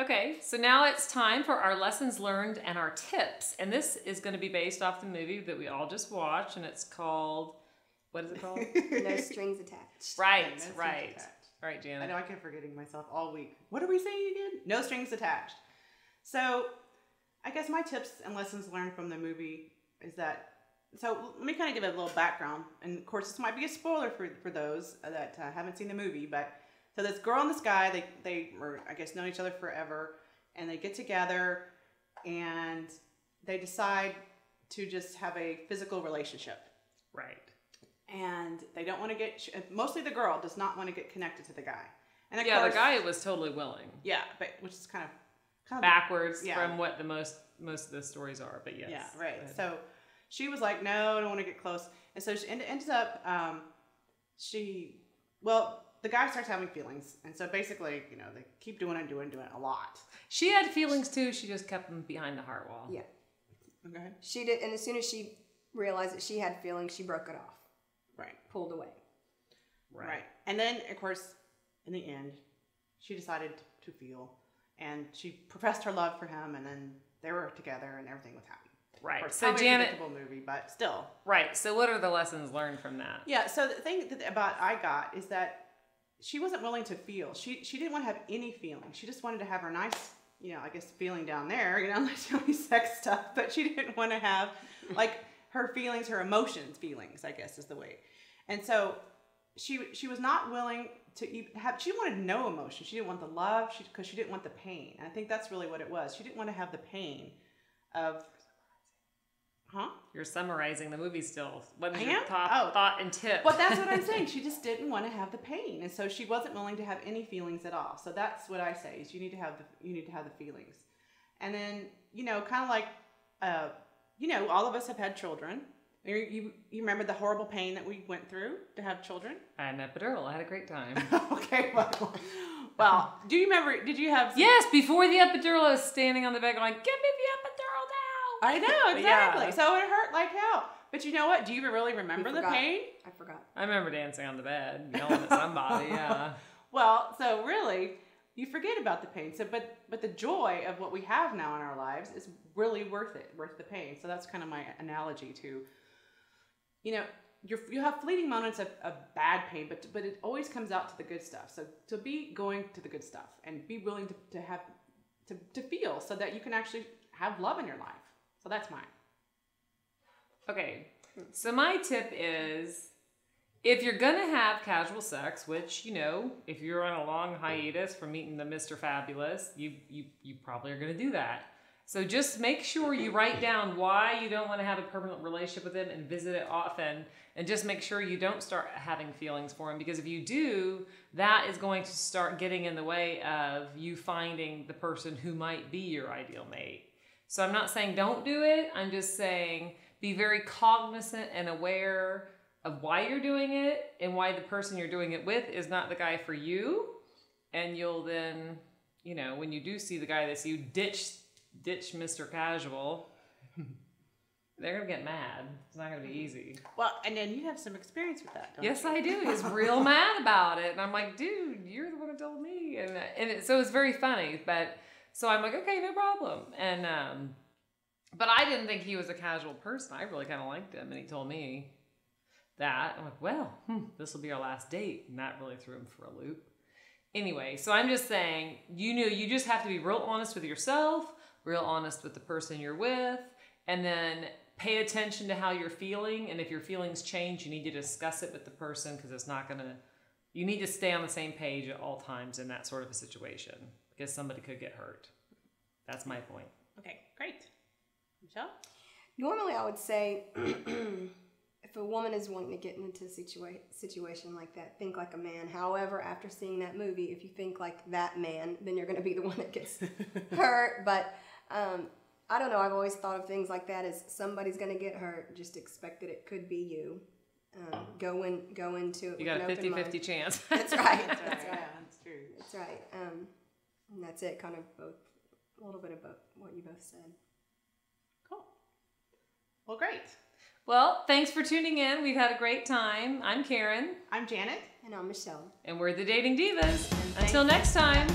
Okay, so now it's time for our lessons learned and our tips. And this is going to be based off the movie that we all just watched, and it's called, what is it called? No Strings Attached. Right, No Strings right. Attached. All right, Janet. I know I kept forgetting myself all week. What are we saying again? No strings attached. So I guess my tips and lessons learned from the movie is that, so let me kind of give a little background. And of course, this might be a spoiler for those that haven't seen the movie, but so this girl and this guy, they were, I guess, known each other forever, and they get together and they decide to just have a physical relationship. Right. And they don't want to get, mostly the girl does not want to get connected to the guy. And of Yeah, course, the guy was totally willing. yeah, but which is kind of Backwards yeah. from what the most of the stories are, but yes. Yeah, right. So she was like, no, I don't want to get close. And so she ends up, the guy starts having feelings. And so basically, they keep doing it a lot. She had feelings too, she just kept them behind the heart wall. Yeah. Okay. She did, and as soon as she realized that she had feelings, she broke it off. Right. Pulled away. Right. And then, of course, in the end, she decided to feel. And she professed her love for him, and then they were together, and everything was happy. Right. Course, So Janet, a predictable movie, but still. Right. So what are the lessons learned from that? Yeah. So the thing about I got is that she wasn't willing to feel. She didn't want to have any feelings. She just wanted to have her nice, I guess, feeling down there, like only sex stuff. But she didn't want to have like her feelings, her emotions, feelings, I guess is the way. And so she was not willing to even have, she wanted no emotion. She didn't want the love because she didn't want the pain. And I think that's really what it was. She didn't want to have the pain of, You're summarizing the movie still. What is I your am? top thought and tip? But that's what I'm saying. She just didn't want to have the pain. And so she wasn't willing to have any feelings at all. So that's what I say is you need to have the feelings. And then, kind of like, all of us have had children. You remember the horrible pain that we went through to have children? I had an epidural. I had a great time. Okay, well, do you remember, did you have... Yes, before the epidural, I was standing on the bed going, give me the epidural now. I know, exactly. Yeah. So it hurt like hell. But you know what? Do you really remember the pain? I forgot. I remember dancing on the bed, yelling at somebody, yeah. Well, so really, you forget about the pain. So, but the joy of what we have now in our lives is really worth it, worth the pain. So that's kind of my analogy to, you have fleeting moments of bad pain, but it always comes out to the good stuff. So to be going to the good stuff and be willing to feel so that you can actually have love in your life. So that's mine. Okay, so my tip is, if you're gonna have casual sex, which, if you're on a long hiatus from meeting the Mr. Fabulous, you probably are gonna do that. So just make sure you write down why you don't want to have a permanent relationship with him and visit it often, and just make sure you don't start having feelings for him, because if you do, that is going to start getting in the way of you finding the person who might be your ideal mate. So I'm not saying don't do it, I'm just saying be very cognizant and aware of why you're doing it and why the person you're doing it with is not the guy for you. And you'll then, when you do see the guy that's you, ditch Mr. Casual. They're going to get mad. It's not going to be easy. Well, and then you have some experience with that, don't you? Yes, I do. He's real mad about it. And I'm like, dude, you're the one who told me. So it's very funny. But so I'm like, okay, no problem. And, but I didn't think he was a casual person. I really kind of liked him. And he told me that. I'm like, well, this will be our last date. And that really threw him for a loop. Anyway, so I'm just saying, you just have to be real honest with yourself, real honest with the person you're with, and then pay attention to how you're feeling. And if your feelings change, you need to discuss it with the person, because it's not gonna, you need to stay on the same page at all times in that sort of a situation, because somebody could get hurt. That's my point. Okay, great. Michelle? Normally I would say, if a woman is wanting to get into a situation like that, think like a man. However, after seeing that movie, if you think like that man, then you're going to be the one that gets hurt. But I don't know. I've always thought of things like that as somebody's going to get hurt. Just expect that it could be you. Go into it. You got a 50-50 chance. That's right. That's right. That's right. Yeah, that's true. That's right. And that's it. Kind of both. A little bit of both. What you both said. Cool. Well, great. Well, thanks for tuning in. We've had a great time. I'm Karen. I'm Janet. And I'm Michelle. And we're the Dating Divas. Until next time.